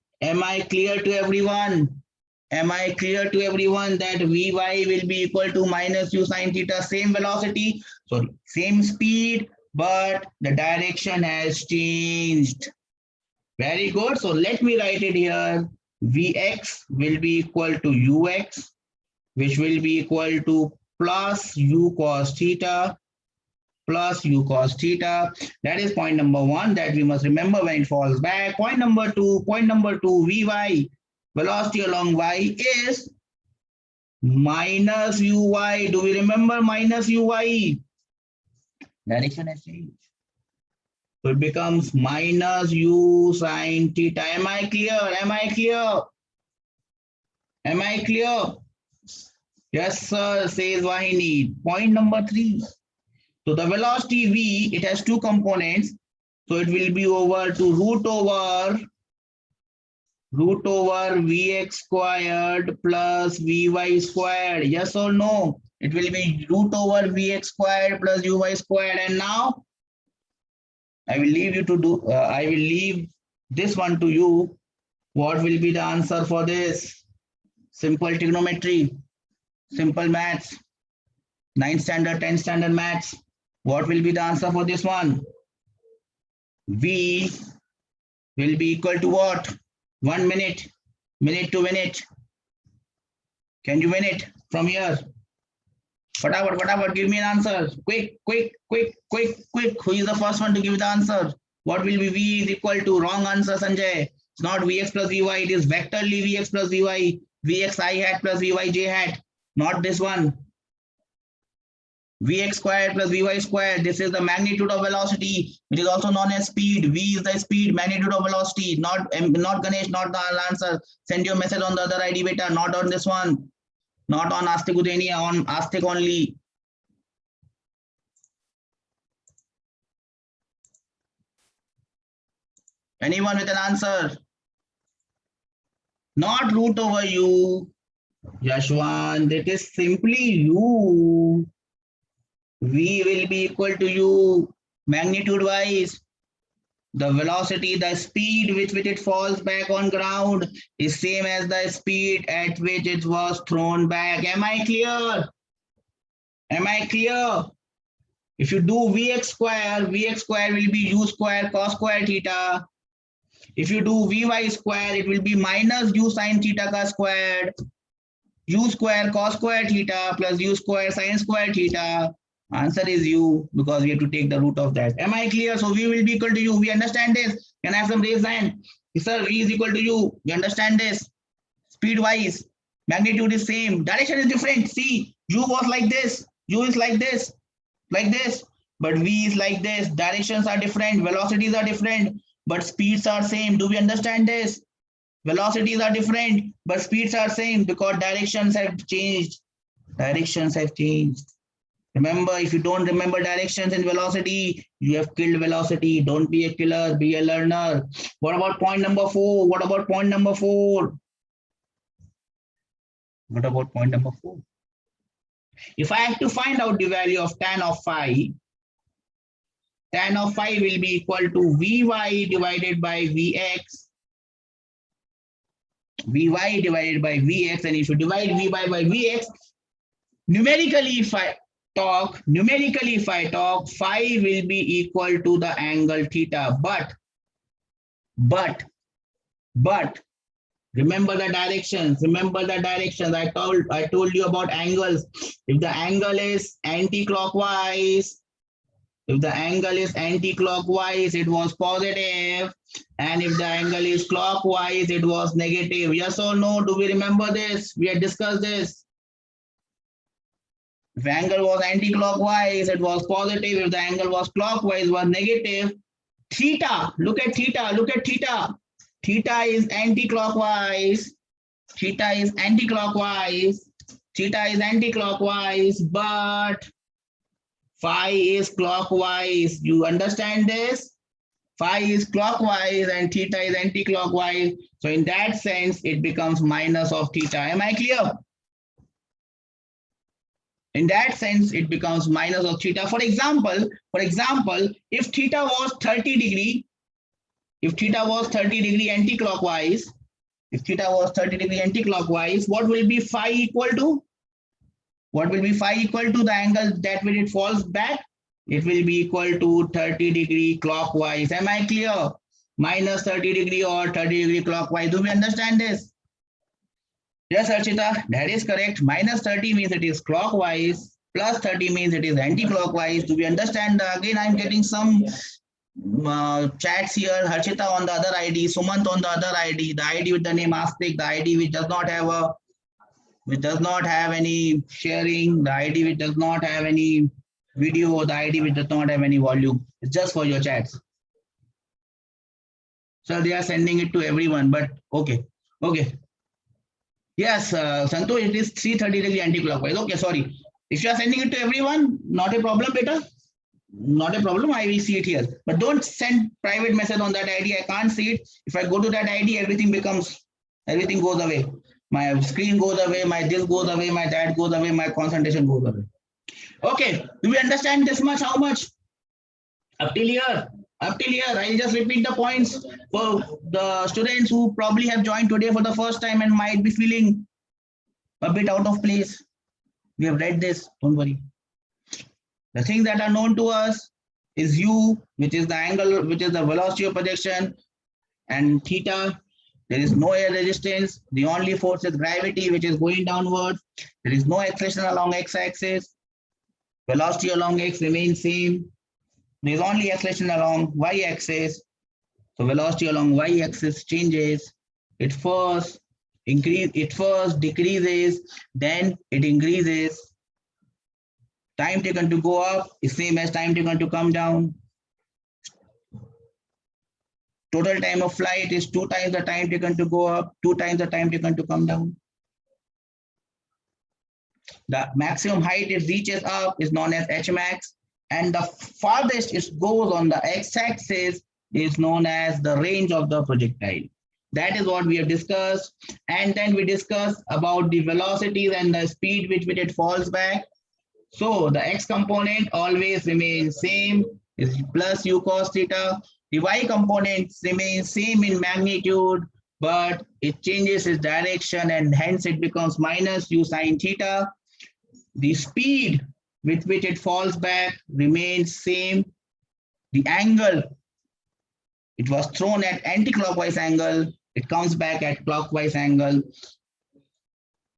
clear to everyone? Am I clear to everyone that Vy will be equal to minus u sine theta? Same velocity, sorry, same speed, but the direction has changed. Very good. So let me write it here. Vx will be equal to ux, which will be equal to plus u cos theta, plus u cos theta. That is point number 1 that we must remember when it falls back. Point number 2, Vy, velocity along y is minus uy. Do we remember minus uy? Direction has changed. So it becomes minus u sine theta. Am I clear? Am I clear? Am I clear? Yes, sir, says Vahini. Point number 3. So the velocity v, it has two components. So it will be over to root over vx squared plus vy squared. Yes or no? It will be root over vx squared plus uy squared. And now I will leave you to do. I will leave this one to you. What will be the answer for this? Simple trigonometry, simple maths, 9th standard, 10th standard maths. What will be the answer for this one? V will be equal to what? 1 minute, minute to minute. Can you win it from here? Fatapat, give me an answer. Quick. Who is the first one to give the answer? What will be V is equal to? Wrong answer, Sanjay. It's not Vx plus Vy. It is vectorly Vx plus Vy. Vx I hat plus Vy j hat. Not this one. Vx squared plus Vy squared. This is the magnitude of velocity. It is also known as speed. V is the speed, magnitude of velocity. Not Ganesh, not the answer. Send your message on the other ID beta, not on this one. Not on Astik Udenia, on Astik only. Anyone with an answer? Not root over u. Yashwant, it is simply u. V will be equal to u, magnitude wise. The velocity, the speed with which it falls back on ground is same as the speed at which it was thrown back. Am I clear? Am I clear? If you do Vx square will be u square cos square theta. If you do Vy square, it will be minus u sine theta ka squared, u square cos square theta plus u square sine square theta. Answer is u because we have to take the root of that. Am I clear? So v will be equal to u. We understand this. Can I have some raised hand? Sir, v is equal to u. You understand this? Speed wise, magnitude is same. Direction is different. See, u was like this. U is like this. But v is like this. Directions are different. Velocities are different. But speeds are same. Do we understand this? Velocities are different, but speeds are same because directions have changed. Directions have changed. Remember, if you don't remember directions and velocity, you have killed velocity. Don't be a killer, be a learner. What about point number 4? What about point number 4? What about point number 4? If I have to find out the value of tan of phi will be equal to Vy divided by Vx. Vy divided by Vx, and if you divide Vy by Vx, numerically if I talk, phi will be equal to the angle theta. But remember the directions. I told you about angles. If the angle is anti-clockwise, it was positive. And if the angle is clockwise, it was negative. Yes or no? Do we remember this? We had discussed this. If the angle was anti-clockwise, it was positive. If the angle was clockwise, it was negative. Theta, look at theta. Theta is anti-clockwise. But phi is clockwise. You understand this? Phi is clockwise and theta is anti-clockwise. So in that sense, it becomes minus of theta. Am I clear? In that sense, it becomes minus of theta. For example, if theta was 30 degree, anti-clockwise, what will be phi equal to? The angle that when it falls back, it will be equal to 30 degree clockwise. Am I clear? Minus 30 degree or 30 degree clockwise. Do we understand this? Yes, Archita, that is correct. Minus 30 means it is clockwise. Plus 30 means it is anti-clockwise. Do we understand? Again, I'm getting some chats here. Harshita on the other ID, Sumant on the other ID, the ID with the name Astik, the ID which does not have any sharing, the ID which does not have any video, the ID which does not have any volume. It's just for your chats. So they are sending it to everyone, but okay. Yes, Santosh, it is 330 degree anti-clockwise. Okay, sorry. If you are sending it to everyone, not a problem, beta. Not a problem. I will see it here. But don't send private message on that ID. I can't see it. If I go to that ID, everything goes away. My screen goes away, my this goes away, my that goes away, my concentration goes away. Okay, do we understand this much? How much? Up till here. I'll just repeat the points for the students who probably have joined today for the first time and might be feeling a bit out of place. We have read this, don't worry. The things that are known to us is u, which is the angle, which is the velocity of projection, and theta. There is no air resistance. The only force is gravity, which is going downwards. There is no acceleration along x-axis. Velocity along x remains same. There is only acceleration along y-axis. So velocity along y-axis changes. It first decreases, then it increases. Time taken to go up is same as time taken to come down. Total time of flight is 2 times the time taken to go up, 2 times the time taken to come down. The maximum height it reaches up is known as Hmax, and the farthest it goes on the x-axis is known as the range of the projectile. That is what we have discussed. And then we discussed about the velocities and the speed with which it falls back. So the x component always remains same, is plus u cos theta. The y component remains same in magnitude, but it changes its direction and hence it becomes minus u sine theta. The speed with which it falls back remains same. The angle It was thrown at anti-clockwise angle. It comes back at clockwise angle.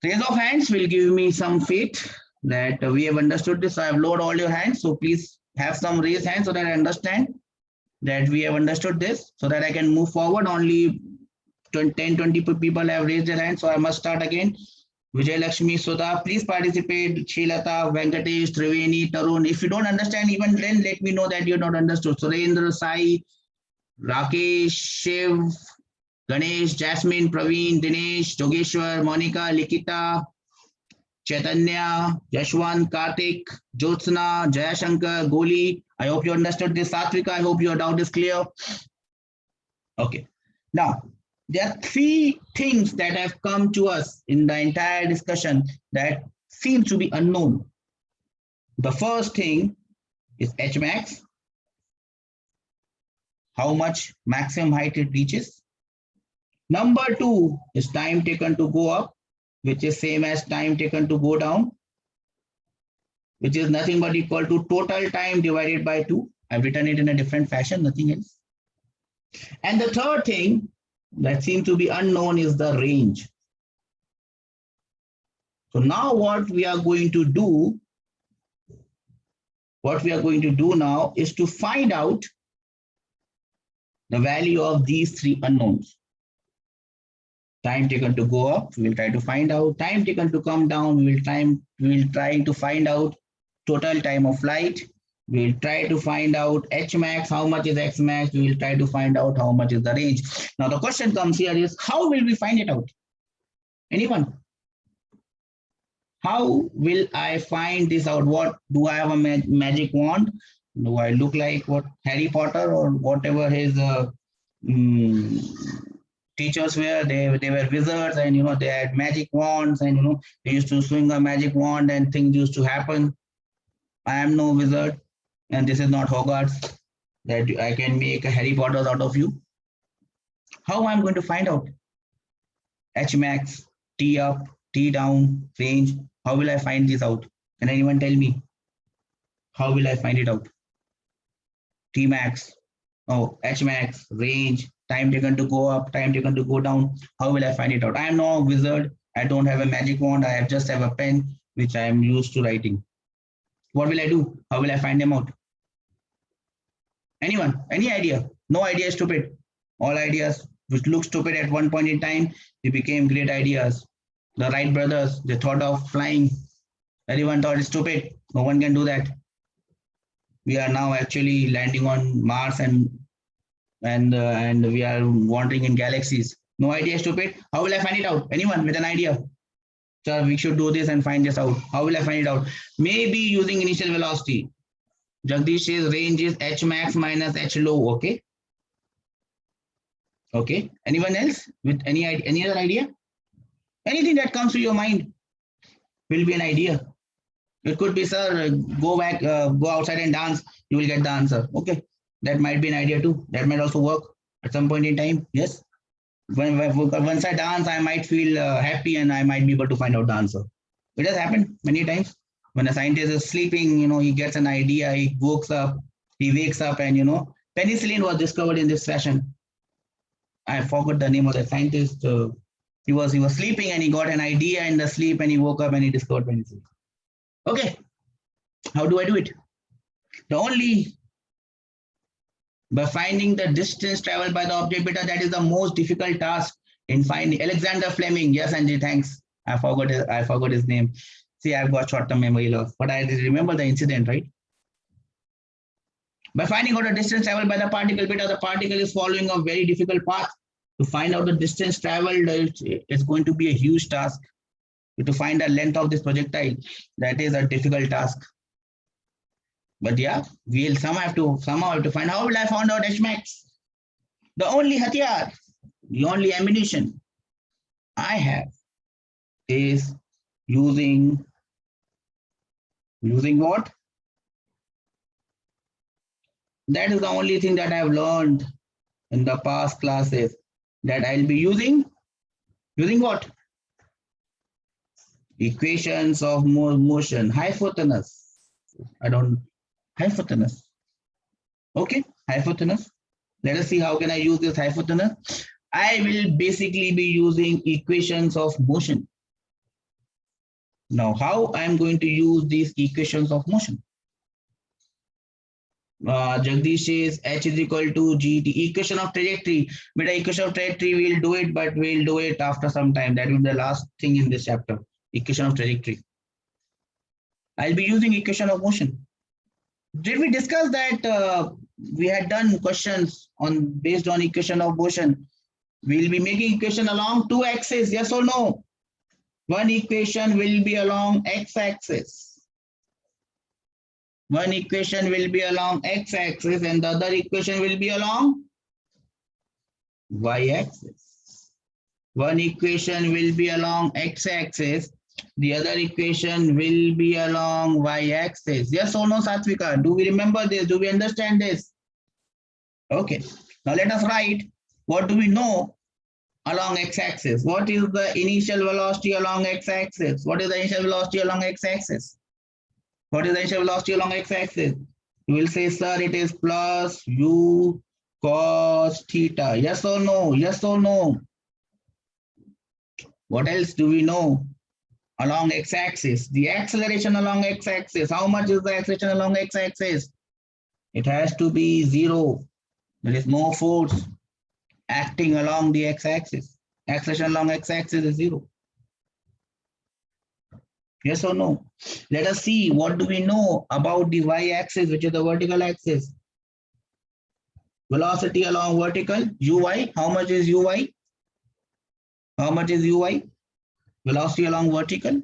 Raise of hands will give me some faith that we have understood this. So I have lowered all your hands. So please have some raised hands so that I understand that we have understood this so that I can move forward. Only 10, 20 people have raised their hands. So I must start again. Vijay Lakshmi, Sudha, please participate. Shilata, Venkatesh, Triveni, Tarun. If you don't understand, even then let me know that you're not understood. Surendra, Sai, Rakesh, Shiv, Ganesh, Jasmine, Praveen, Dinesh, Jogeshwar, Monica, Likita, Chaitanya, Yashwant, Karthik, Jyotsna, Jayashankar, Goli. I hope you understood this. Satvika, I hope your doubt is clear. Okay. Now, there are three things that have come to us in the entire discussion that seem to be unknown. The first thing is Hmax, how much maximum height it reaches. Number two is time taken to go up, which is same as time taken to go down, which is nothing but equal to total time divided by 2. I've written it in a different fashion, nothing else. And the third thing that seems to be unknown is the range. So now what we are going to do now is to find out the value of these three unknowns. Time taken to go up, we will try to find out. Time taken to come down, we will try to find out total time of flight. We will try to find out Hmax, how much is Xmax. We will try to find out how much is the range. Now the question comes here is, how will we find it out? Anyone? How will I find this out? What do I have a magic wand? Do I look like what Harry Potter or whatever his teachers were? They were wizards, and they had magic wands, and they used to swing a magic wand and things used to happen. I am no wizard, and this is not Hogwarts that I can make a Harry Potter out of you. How am I going to find out? Hmax, T up, T down, range. How will I find this out? Can anyone tell me? How will I find it out? Tmax, Hmax, range, time taken to go up, time taken to go down. How will I find it out? I am no wizard. I don't have a magic wand. I just have a pen which I am used to writing. What will I do? How will I find them out? Anyone? Any idea? No idea is stupid. All ideas which look stupid at one point in time, they became great ideas. The Wright brothers, they thought of flying. Everyone thought it's stupid. No one can do that. We are now actually landing on Mars and we are wandering in galaxies. No idea is stupid. How will I find it out? Anyone with an idea? So we should do this and find this out. How will I find it out? Maybe using initial velocity. Jagdish says range is Hmax minus H low. Okay. Okay. Anyone else with any other idea? Anything that comes to your mind will be an idea. It could be, sir, go back, go outside and dance. You will get the answer. Okay. That might be an idea too. That might also work at some point in time. Yes. Once I dance, I might feel happy and I might be able to find out the answer. It has happened many times. When a scientist is sleeping, he gets an idea, he wakes up and, penicillin was discovered in this fashion. I forgot the name of the scientist. He was sleeping and he got an idea in the sleep and he woke up and he discovered penicillin. Okay. How do I do it? By finding the distance traveled by the object beta, that is the most difficult task in finding. Alexander Fleming. Yes, Anji, thanks. I forgot his name. See, I've got short-term memory loss, but I remember the incident, right? By finding out the distance traveled by the particle beta, the particle is following a very difficult path. To find out the distance traveled, it's going to be a huge task. To find the length of this projectile, that is a difficult task. But yeah, we'll somehow have to find. How will I find out Hmax? The only hatyar, the only ammunition I have is using what? That is the only thing that I've learned in the past classes, that I'll be using what? Equations of motion, hypotenuse. Hypotenuse. Okay, hypotenuse. Let us see how can I use this hypotenuse. I will basically be using equations of motion. Now, how I am going to use these equations of motion? Jagdish says H is equal to GT, equation of trajectory. But equation of trajectory, we'll do it, but we'll do it after some time. That will be the last thing in this chapter, equation of trajectory. I'll be using equation of motion. Did we discuss that we had done questions on based on equation of motion? We'll be making equation along two axes, yes or no? One equation will be along x-axis. One equation will be along x-axis and the other equation will be along y-axis. One equation will be along x-axis, the other equation will be along y-axis. Yes or no, Satvika? Do we remember this? Do we understand this? Okay. Now let us write what do we know along x-axis. What is the initial velocity along x-axis? What is the initial velocity along x-axis? What is the initial velocity along x-axis? You will say, sir, it is plus u cos theta. Yes or no? Yes or no? What else do we know along x-axis? The acceleration along x-axis. How much is the acceleration along x-axis? It has to be 0. There is no force acting along the x-axis. Acceleration along x-axis is 0. Yes or no? Let us see what do we know about the y-axis, which is the vertical axis. Velocity along vertical, uy. How much is uy? How much is uy? Velocity along vertical.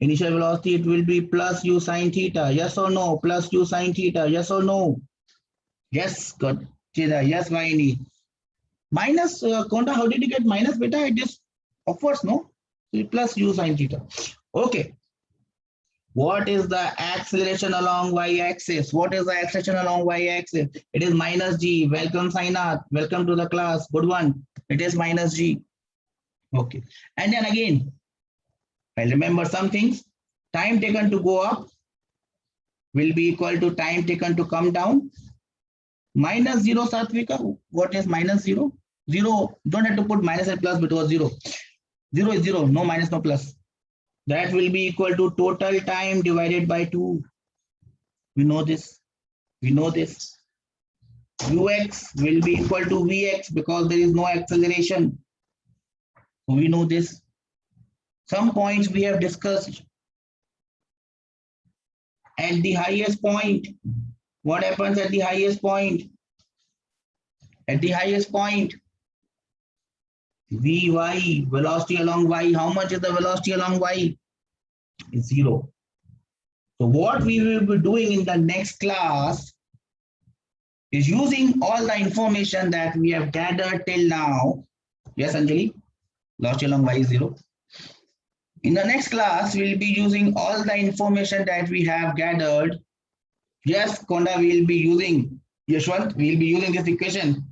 Initial velocity, it will be plus u sine theta. Yes or no? Plus u sine theta. Yes or no? Yes, good. Yes, Vaini. Minus, Konda, how did you get minus beta? It is upwards, no? Plus u sine theta. Okay. What is the acceleration along y-axis? What is the acceleration along y-axis? It is minus g. Welcome, Sainath. Welcome to the class. Good one. It is minus g. Okay. And then again, I remember some things. Time taken to go up will be equal to time taken to come down. Minus 0, Satvika. What is minus 0? 0. Don't have to put minus and plus because 0. 0 is 0. No minus, no plus. That will be equal to total time divided by 2. We know this. We know this. Ux will be equal to Vx because there is no acceleration. So we know this. Some points we have discussed. At the highest point, what happens at the highest point? At the highest point, Vy, velocity along y. How much is the velocity along y? It's 0. So what we will be doing in the next class is using all the information that we have gathered till now. Yes, Anjali? Velocity along y is 0. In the next class, we'll be using all the information that we have gathered. Yes, Konda, we'll be using, Yashwant, we'll be using this equation.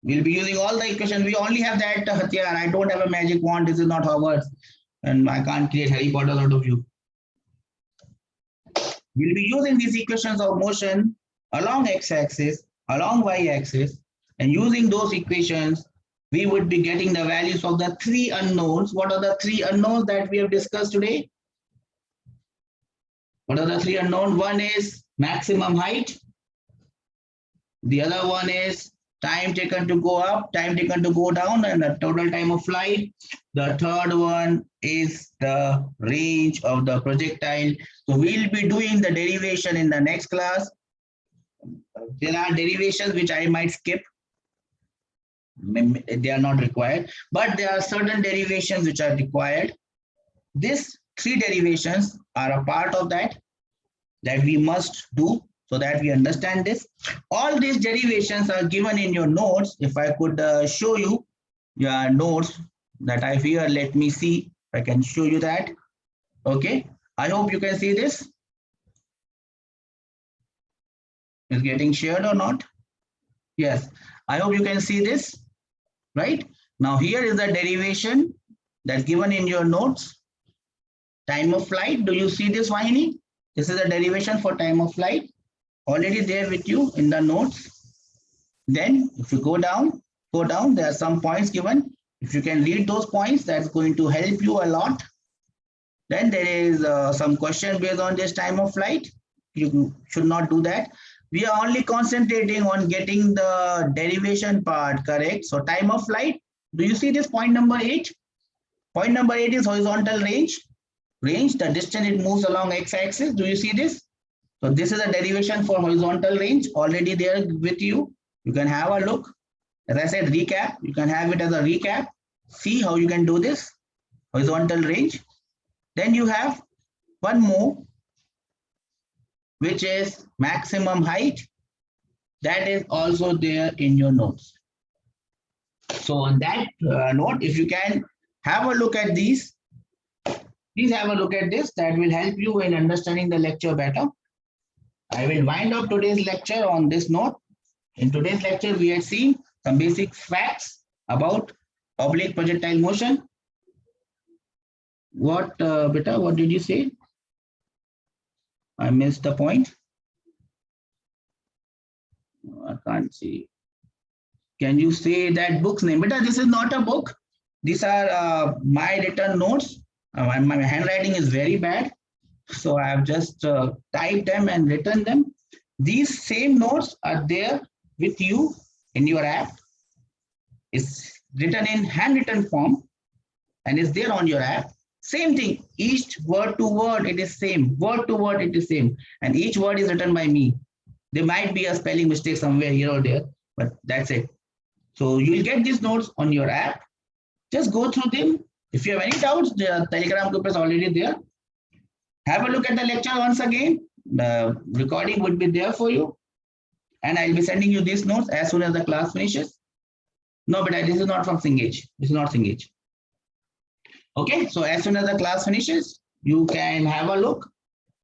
We'll be using all the equation. We only have that Hatyar. I don't have a magic wand. This is not Hogwarts. And I can't create Harry Potter out of you. We'll be using these equations of motion along x-axis, along y-axis, and using those equations, we would be getting the values of the 3 unknowns. What are the 3 unknowns that we have discussed today? What are the 3 unknowns? One is maximum height. The other one is time taken to go up, time taken to go down, and the total time of flight. The third one is the range of the projectile. So we'll be doing the derivation in the next class. There are derivations which I might skip. They are not required, but there are certain derivations which are required. These 3 derivations are a part of that we must do so that we understand this. All these derivations are given in your notes. If I could show you your notes that I have here, let me see if I can show you that. Okay, I hope you can see this. Is getting shared or not? Yes, I hope you can see this, right? Now here is the derivation that's given in your notes. Time of flight, do you see this, Vahini? This is a derivation for time of flight. already there with you in the notes. Then if you go down, there are some points given. If you can read those points, that's going to help you a lot. Then there is some question based on this time of flight. You should not do that. We are only concentrating on getting the derivation part correct. So time of flight, do you see this point number 8? Point number 8 is horizontal range. The distance it moves along x-axis. Do you see this? So this is a derivation for horizontal range already there with you. You can have a look. As I said, recap. You can have it as a recap. See how you can do this. Horizontal range. Then you have one more, which is maximum height. That is also there in your notes. So on that note, if you can have a look at these, please have a look at this. That will help you in understanding the lecture better. I will wind up today's lecture on this note. In today's lecture, we have seen some basic facts about oblique projectile motion. What, Beta, what did you say? I missed the point. I can't see. Can you say that book's name? Beta, this is not a book. These are my written notes. My handwriting is very bad. So I have just typed them and written them. These same notes are there with you in your app. It's written in handwritten form and is there on your app. Same thing, each word to word it is same, word to word it is same, and each word is written by me. There might be a spelling mistake somewhere here or there, but that's it. So you will get these notes on your app. Just go through them. If you have any doubts, the Telegram group is already there. Have a look at the lecture once again. The recording would be there for you. And I'll be sending you these notes as soon as the class finishes. No, but this is not from Cengage. This is not Cengage. Okay, so as soon as the class finishes, you can have a look.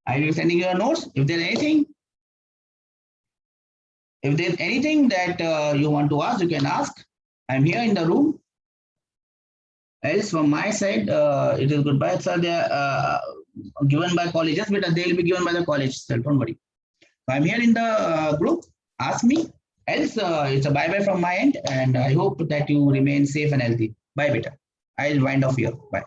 I will be sending you notes. If there's anything that you want to ask, you can ask. I'm here in the room. Else from my side, it is goodbye. So they are given by colleges, but they will be given by the college. So don't worry. So I'm here in the group. Ask me. Else, it's a bye-bye from my end. And I hope that you remain safe and healthy. Bye, beta. I'll wind off here. Bye.